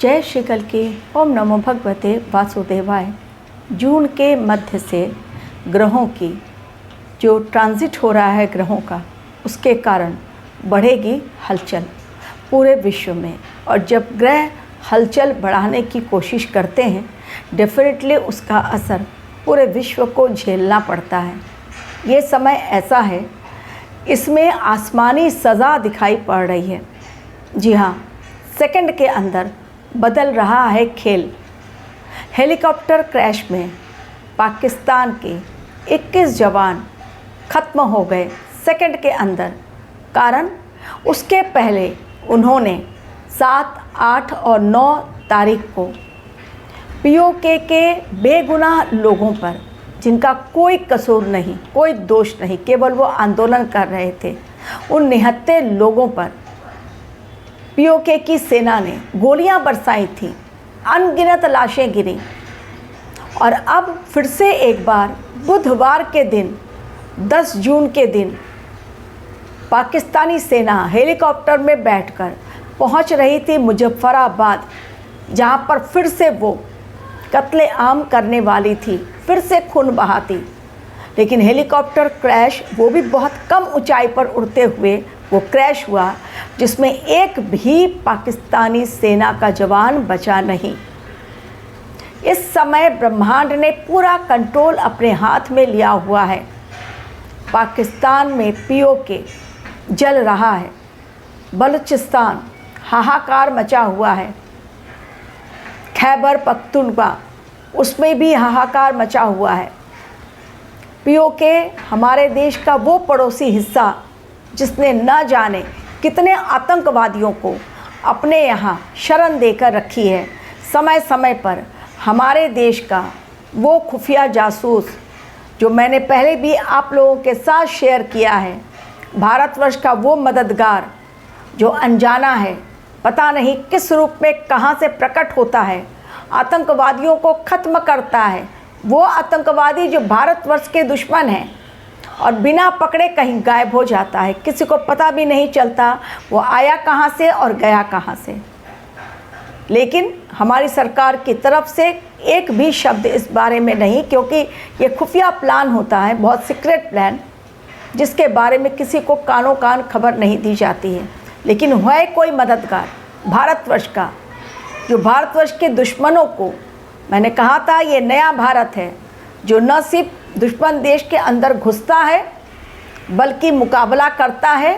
जय श्री कल की ओम नमो भगवते वासुदेवाय। जून के मध्य से ग्रहों की जो ट्रांजिट हो रहा है ग्रहों का, उसके कारण बढ़ेगी हलचल पूरे विश्व में। और जब ग्रह हलचल बढ़ाने की कोशिश करते हैं, डेफिनेटली उसका असर पूरे विश्व को झेलना पड़ता है। ये समय ऐसा है, इसमें आसमानी सज़ा दिखाई पड़ रही है। जी हाँ, सेकंड के अंदर बदल रहा है खेल। हेलीकॉप्टर क्रैश में पाकिस्तान के 21 जवान ख़त्म हो गए सेकंड के अंदर। कारण उसके पहले उन्होंने 7, 8 और 9 तारीख को पीओके के बेगुनाह लोगों पर, जिनका कोई कसूर नहीं, कोई दोष नहीं, केवल वो आंदोलन कर रहे थे, उन निहत्थे लोगों पर पीओके की सेना ने गोलियां बरसाई थी, अनगिनत लाशें गिरी। और अब फिर से एक बार बुधवार के दिन 10 जून के दिन पाकिस्तानी सेना हेलीकॉप्टर में बैठकर पहुंच रही थी मुजफ्फराबाद, जहां पर फिर से वो कत्ले आम करने वाली थी, फिर से खून बहाती। लेकिन हेलीकॉप्टर क्रैश, वो भी बहुत कम ऊंचाई पर उड़ते हुए वो क्रैश हुआ, जिसमें एक भी पाकिस्तानी सेना का जवान बचा नहीं। इस समय ब्रह्मांड ने पूरा कंट्रोल अपने हाथ में लिया हुआ है। पाकिस्तान में पीओके जल रहा है, बलूचिस्तान हाहाकार मचा हुआ है, खैबर पख्तूनख्वा उसमें भी हाहाकार मचा हुआ है। पीओके हमारे देश का वो पड़ोसी हिस्सा जिसने न जाने कितने आतंकवादियों को अपने यहाँ शरण देकर रखी है। समय समय पर हमारे देश का वो खुफिया जासूस, जो मैंने पहले भी आप लोगों के साथ शेयर किया है, भारतवर्ष का वो मददगार जो अनजाना है, पता नहीं किस रूप में कहाँ से प्रकट होता है, आतंकवादियों को ख़त्म करता है। वो आतंकवादी जो भारतवर्ष के दुश्मन हैं और बिना पकड़े कहीं गायब हो जाता है, किसी को पता भी नहीं चलता वो आया कहाँ से और गया कहाँ से। लेकिन हमारी सरकार की तरफ से एक भी शब्द इस बारे में नहीं, क्योंकि ये खुफिया प्लान होता है, बहुत सीक्रेट प्लान, जिसके बारे में किसी को कानों कान खबर नहीं दी जाती है। लेकिन है कोई मददगार भारतवर्ष का, जो भारतवर्ष के दुश्मनों को, मैंने कहा था ये नया भारत है, जो न सिर्फ दुश्मन देश के अंदर घुसता है बल्कि मुकाबला करता है,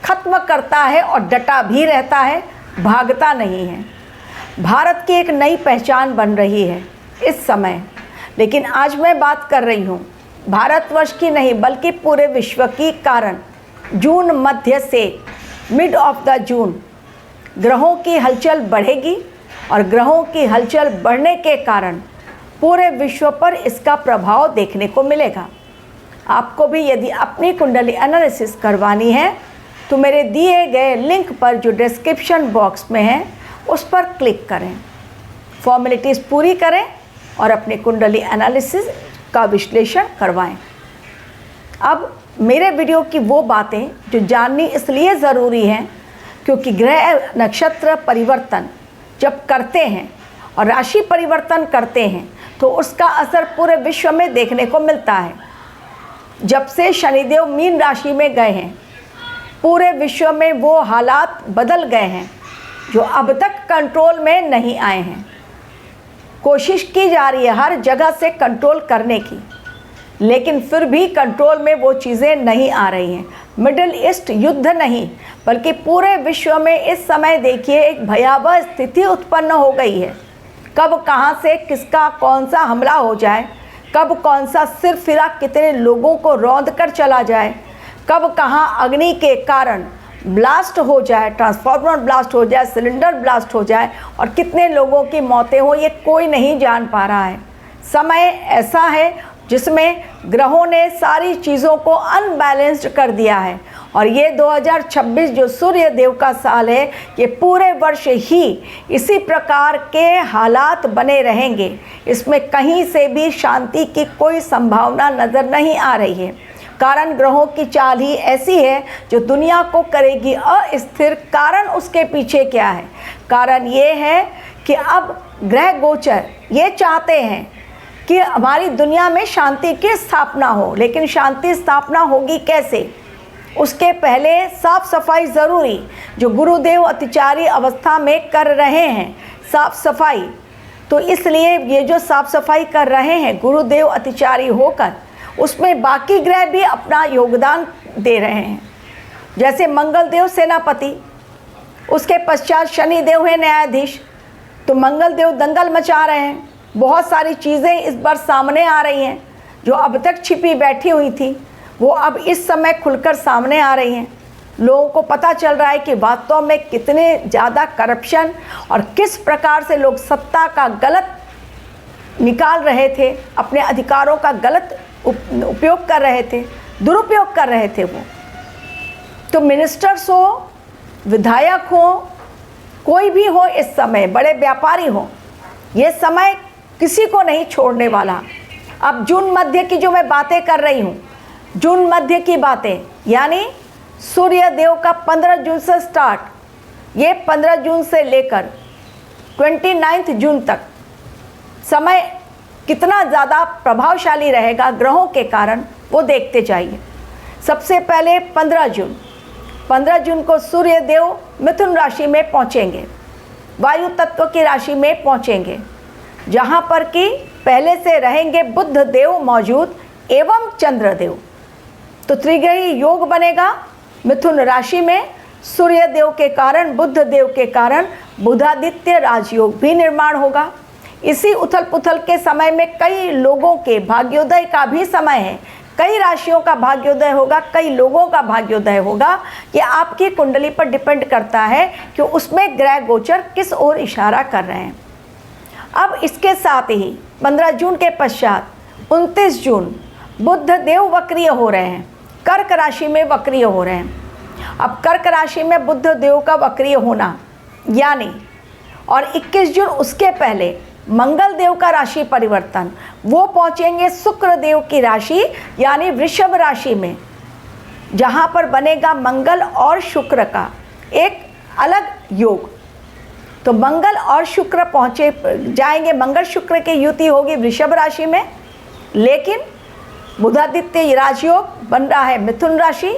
ख़त्म करता है और डटा भी रहता है, भागता नहीं है। भारत की एक नई पहचान बन रही है इस समय। लेकिन आज मैं बात कर रही हूँ भारतवर्ष की नहीं, बल्कि पूरे विश्व की। कारण जून मध्य से मिड ऑफ द जून ग्रहों की हलचल बढ़ेगी, और ग्रहों की हलचल बढ़ने के कारण पूरे विश्व पर इसका प्रभाव देखने को मिलेगा। आपको भी यदि अपनी कुंडली एनालिसिस करवानी है तो मेरे दिए गए लिंक पर, जो डिस्क्रिप्शन बॉक्स में है, उस पर क्लिक करें, फॉर्मेलिटीज़ पूरी करें और अपनी कुंडली एनालिसिस का विश्लेषण करवाएं। अब मेरे वीडियो की वो बातें जो जाननी इसलिए ज़रूरी हैं क्योंकि ग्रह नक्षत्र परिवर्तन जब करते हैं और राशि परिवर्तन करते हैं तो उसका असर पूरे विश्व में देखने को मिलता है। जब से शनिदेव मीन राशि में गए हैं, पूरे विश्व में वो हालात बदल गए हैं जो अब तक कंट्रोल में नहीं आए हैं। कोशिश की जा रही है हर जगह से कंट्रोल करने की, लेकिन फिर भी कंट्रोल में वो चीज़ें नहीं आ रही हैं। मिडिल ईस्ट युद्ध नहीं, बल्कि पूरे विश्व में इस समय देखिए एक भयावह स्थिति उत्पन्न हो गई है। कब कहाँ से किसका कौन सा हमला हो जाए, कब कौन सा सिर फिरा कितने लोगों को रौंद कर चला जाए, कब कहाँ अग्नि के कारण ब्लास्ट हो जाए, ट्रांसफार्मर ब्लास्ट हो जाए, सिलेंडर ब्लास्ट हो जाए और कितने लोगों की मौतें हो, ये कोई नहीं जान पा रहा है। समय ऐसा है जिसमें ग्रहों ने सारी चीज़ों को अनबैलेंस्ड कर दिया है। और ये 2026 जो सूर्य देव का साल है, ये पूरे वर्ष ही इसी प्रकार के हालात बने रहेंगे। इसमें कहीं से भी शांति की कोई संभावना नज़र नहीं आ रही है। कारण ग्रहों की चाल ही ऐसी है जो दुनिया को करेगी अस्थिर। कारण उसके पीछे क्या है? कारण ये है कि अब ग्रह गोचर ये चाहते हैं कि हमारी दुनिया में शांति की स्थापना हो, लेकिन शांति स्थापना होगी कैसे? उसके पहले साफ सफाई ज़रूरी, जो गुरुदेव अतिचारी अवस्था में कर रहे हैं साफ सफाई, तो इसलिए ये जो साफ सफाई कर रहे हैं गुरुदेव अतिचारी होकर, उसमें बाकी ग्रह भी अपना योगदान दे रहे हैं। जैसे मंगल देव सेनापति, उसके पश्चात शनि देव है न्यायाधीश, तो मंगल देव दंगल मचा रहे हैं। बहुत सारी चीज़ें इस बार सामने आ रही हैं जो अब तक छिपी बैठी हुई थी, वो अब इस समय खुलकर सामने आ रही हैं। लोगों को पता चल रहा है कि वास्तव में कितने ज़्यादा करप्शन और किस प्रकार से लोग सत्ता का गलत निकाल रहे थे, अपने अधिकारों का गलत उपयोग कर रहे थे, दुरुपयोग कर रहे थे वो। तो मिनिस्टर्स हो, विधायक हो, कोई भी हो, इस समय बड़े व्यापारी हो, ये समय किसी को नहीं छोड़ने वाला। अब जून मध्य की जो मैं बातें कर रही हूँ, जून मध्य की बातें, यानी सूर्य देव का 15 जून से स्टार्ट, ये 15 जून से लेकर 29 जून तक समय कितना ज़्यादा प्रभावशाली रहेगा ग्रहों के कारण, वो देखते जाइए। सबसे पहले 15 जून को सूर्य देव मिथुन राशि में पहुँचेंगे, वायु तत्व की राशि में पहुँचेंगे, जहाँ पर कि पहले से रहेंगे बुध देव मौजूद एवं चंद्र देव। तो त्रिग्रही योग बनेगा मिथुन राशि में। सूर्य देव के कारण, बुध देव के कारण बुधादित्य राजयोग भी निर्माण होगा। इसी उथल पुथल के समय में कई लोगों के भाग्योदय का भी समय है, कई राशियों का भाग्योदय होगा, कई लोगों का भाग्योदय होगा। ये आपकी कुंडली पर डिपेंड करता है कि उसमें ग्रह गोचर किस ओर इशारा कर रहे हैं। अब इसके साथ ही 15 जून के पश्चात 29 जून बुध देव वक्रीय हो रहे हैं, कर्क राशि में वक्रीय हो रहे हैं। अब कर्क राशि में बुध देव का वक्रीय होना यानी, और 21 जून उसके पहले मंगल देव का राशि परिवर्तन, वो पहुंचेंगे शुक्र देव की राशि यानी वृषभ राशि में, जहां पर बनेगा मंगल और शुक्र का एक अलग योग। तो मंगल और शुक्र पहुंचे जाएंगे, मंगल शुक्र की युति होगी वृषभ राशि में, लेकिन बुधादित्य राजयोग बन रहा है मिथुन राशि।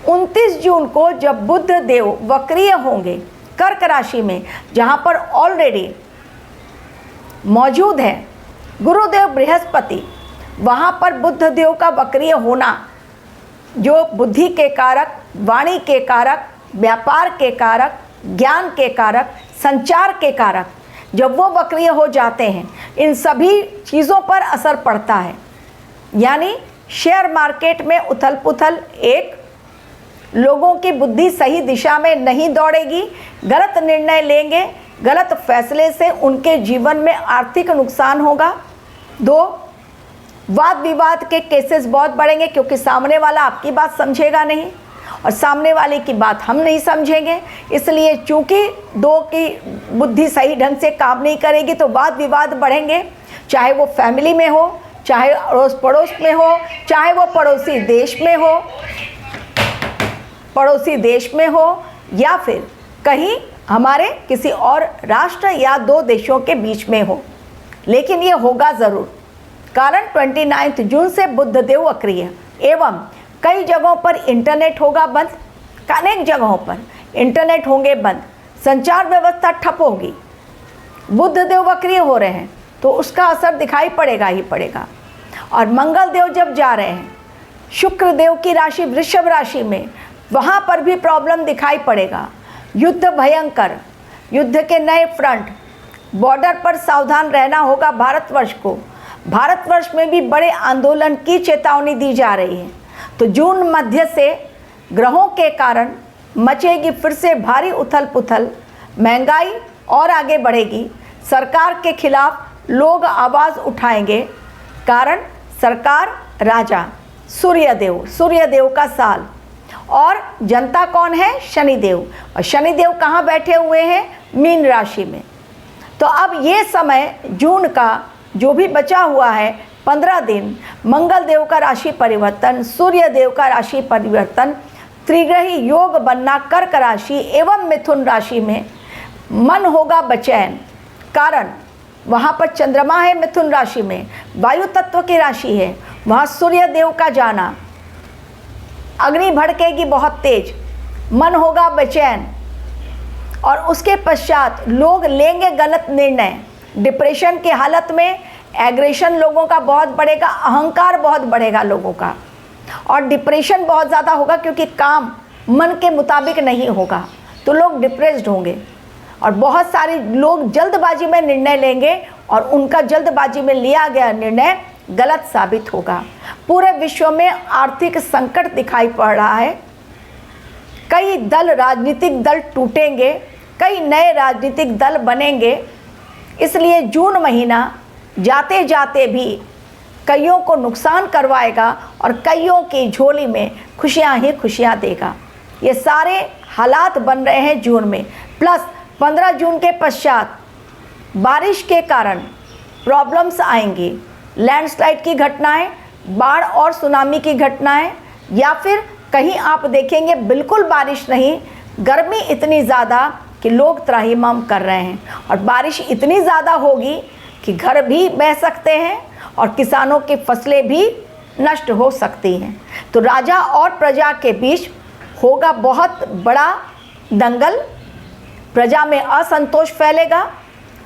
29 जून को जब बुध देव वक्रीय होंगे कर्क राशि में, जहां पर ऑलरेडी मौजूद है गुरुदेव बृहस्पति, वहां पर बुध देव का वक्रीय होना, जो बुद्धि के कारक, वाणी के कारक, व्यापार के कारक, ज्ञान के कारक, संचार के कारक, जब वो वक्रीय हो जाते हैं, इन सभी चीज़ों पर असर पड़ता है। यानी शेयर मार्केट में उथल पुथल, एक लोगों की बुद्धि सही दिशा में नहीं दौड़ेगी, गलत निर्णय लेंगे, गलत फैसले से उनके जीवन में आर्थिक नुकसान होगा। 2, वाद विवाद के केसेस बहुत बढ़ेंगे, क्योंकि सामने वाला आपकी बात समझेगा नहीं और सामने वाले की बात हम नहीं समझेंगे। इसलिए चूंकि 2 की बुद्धि सही ढंग से काम नहीं करेगी, तो वाद विवाद बढ़ेंगे, चाहे वो फैमिली में हो, चाहे अड़ोस पड़ोस में हो, चाहे वो पड़ोसी देश में हो, या फिर कहीं हमारे किसी और राष्ट्र या 2 देशों के बीच में हो। लेकिन ये होगा ज़रूर, कारण 29 जून से बुध देव वक्रीय, एवं कई जगहों पर इंटरनेट होगा बंद, अनेक जगहों पर इंटरनेट होंगे बंद, संचार व्यवस्था ठप होगी। बुध देव वक्रीय हो रहे हैं तो उसका असर दिखाई पड़ेगा ही पड़ेगा। और मंगल देव जब जा रहे हैं शुक्र देव की राशि वृषभ राशि में, वहाँ पर भी प्रॉब्लम दिखाई पड़ेगा। युद्ध भयंकर, युद्ध के नए फ्रंट, बॉर्डर पर सावधान रहना होगा भारतवर्ष को। भारतवर्ष में भी बड़े आंदोलन की चेतावनी दी जा रही है। तो जून मध्य से ग्रहों के कारण मचेगी फिर से भारी उथल पुथल, महंगाई और आगे बढ़ेगी, सरकार के खिलाफ लोग आवाज़ उठाएंगे। कारण सरकार, राजा, सूर्यदेव का साल, और जनता कौन है? शनिदेव। और शनिदेव कहाँ बैठे हुए हैं? मीन राशि में। तो अब ये समय जून का जो भी बचा हुआ है 15 दिन, मंगल देव का राशि परिवर्तन, सूर्य देव का राशि परिवर्तन, त्रिग्रही योग बनना कर्क राशि एवं मिथुन राशि में, मन होगा बेचैन, कारण वहाँ पर चंद्रमा है मिथुन राशि में, वायु तत्व की राशि है, वहाँ सूर्य देव का जाना, अग्नि भड़केगी बहुत तेज, मन होगा बेचैन, और उसके पश्चात लोग लेंगे गलत निर्णय। डिप्रेशन की हालत में एग्रेशन लोगों का बहुत बढ़ेगा, अहंकार बहुत बढ़ेगा लोगों का, और डिप्रेशन बहुत ज़्यादा होगा क्योंकि काम मन के मुताबिक नहीं होगा तो लोग डिप्रेस्ड होंगे, और बहुत सारे लोग जल्दबाजी में निर्णय लेंगे और उनका जल्दबाजी में लिया गया निर्णय गलत साबित होगा। पूरे विश्व में आर्थिक संकट दिखाई पड़ रहा है, कई दल राजनीतिक दल टूटेंगे, कई नए राजनीतिक दल बनेंगे, इसलिए जून महीना जाते जाते भी कईयों को नुकसान करवाएगा और कईयों की झोली में खुशियां ही खुशियां देगा। ये सारे हालात बन रहे हैं जून में। प्लस 15 जून के पश्चात बारिश के कारण प्रॉब्लम्स आएंगी, लैंडस्लाइड की घटनाएं, बाढ़ और सुनामी की घटनाएं, या फिर कहीं आप देखेंगे बिल्कुल बारिश नहीं, गर्मी इतनी ज़्यादा कि लोग त्राहिमाम कर रहे हैं, और बारिश इतनी ज़्यादा होगी कि घर भी बह सकते हैं और किसानों की फसलें भी नष्ट हो सकती हैं। तो राजा और प्रजा के बीच होगा बहुत बड़ा दंगल, प्रजा में असंतोष फैलेगा,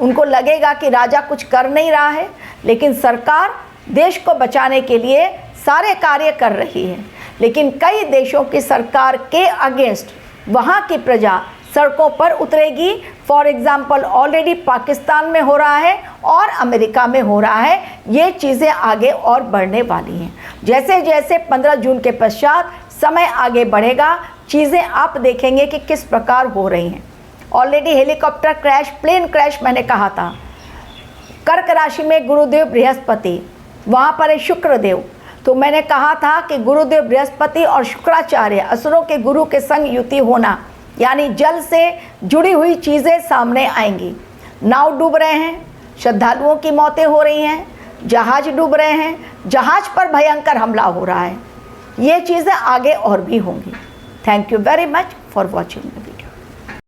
उनको लगेगा कि राजा कुछ कर नहीं रहा है, लेकिन सरकार देश को बचाने के लिए सारे कार्य कर रही है। लेकिन कई देशों की सरकार के अगेंस्ट वहाँ की प्रजा सड़कों पर उतरेगी। फॉर एग्जाम्पल ऑलरेडी पाकिस्तान में हो रहा है और अमेरिका में हो रहा है। ये चीज़ें आगे और बढ़ने वाली हैं। जैसे जैसे 15 जून के पश्चात समय आगे बढ़ेगा, चीज़ें आप देखेंगे कि किस प्रकार हो रही हैं। Already helicopter crash, plane crash मैंने कहा था। कर्क राशि में गुरुदेव बृहस्पति, वहाँ पर है शुक्रदेव, तो मैंने कहा था कि गुरुदेव बृहस्पति और शुक्राचार्य असुरों के गुरु के संग युति होना, यानी जल से जुड़ी हुई चीज़ें सामने आएंगी। नाव डूब रहे हैं, श्रद्धालुओं की मौतें हो रही हैं, जहाज डूब रहे हैं, जहाज पर भयंकर हमला हो रहा है। ये चीज़ें आगे और भी होंगी। Thank you very much for watching.